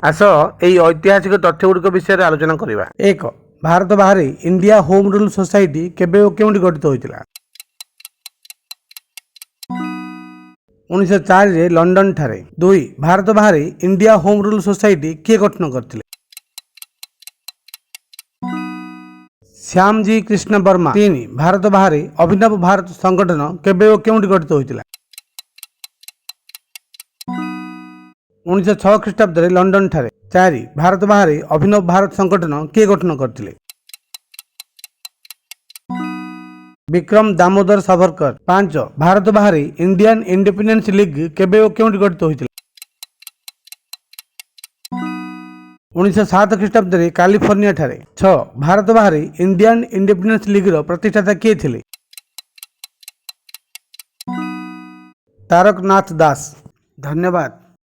ଆସ ଏହି ଐତିହାସିକ ତଥ୍ୟଗୁଡ଼ିକ ବିଷୟରେ ଆଲୋଚନା କରିବା। 1. ଭାରତ ବାହାରେ ଇଣ୍ଡିଆ ହୋମ୍ ରୁଲ୍ ସୋସାଇଟି କେବେ ଓ କେଉଁଠି ଗଠିତ ହୋଇଥିଲା? 1904 ଲଣ୍ଡନ ଠାରେ। 2. ଭାରତ ବାହାରେ ଇଣ୍ଡିଆ ହୋମ୍ ରୁଲ୍ ସୋସାଇଟି କିଏ ଗଠନ କରିଥିଲେ? ଶ୍ୟାମଜୀ କୃଷ୍ଣ ବର୍ମା। 3. ଭାରତ ବାହାରେ ଅଭିନବ ଭାରତ ସଂଗଠନ କେବେ ଓ କେଉଁଠି ଗଠିତ ହୋଇଥିଲା? 1906 ଖ୍ରୀଷ୍ଟାବ୍ଦରେ ଲଣ୍ଡନ ଠାରେ। 4. ଭାରତ ବାହାରେ ଅଭିନବ ଭାରତ ସଂଗଠନ କିଏ ଗଠନ କରିଥିଲେ? ବିକ୍ରମ ଦାମୋଦର ସାଭରକର। 5. ଭାରତ ବାହାରେ ଇଣ୍ଡିଆନ୍ ଇଣ୍ଡିପେଣ୍ଡେନ୍ସ ଲିଗ୍ କେବେ ଓ କେଉଁଠି ଗଠିତ ହୋଇଥିଲା? 1907 ଖ୍ରୀଷ୍ଟାବ୍ଦରେ କାଲିଫର୍ଣ୍ଣିଆ ଠାରେ। 6. ଭାରତ ବାହାରେ ଇଣ୍ଡିଆନ୍ ଇଣ୍ଡିପେଣ୍ଡେନ୍ସ ଲିଗ୍ର ପ୍ରତିଷ୍ଠାତା କିଏ ଥିଲେ? ତାରକନାଥ ଦାସ। ଧନ୍ୟବାଦ।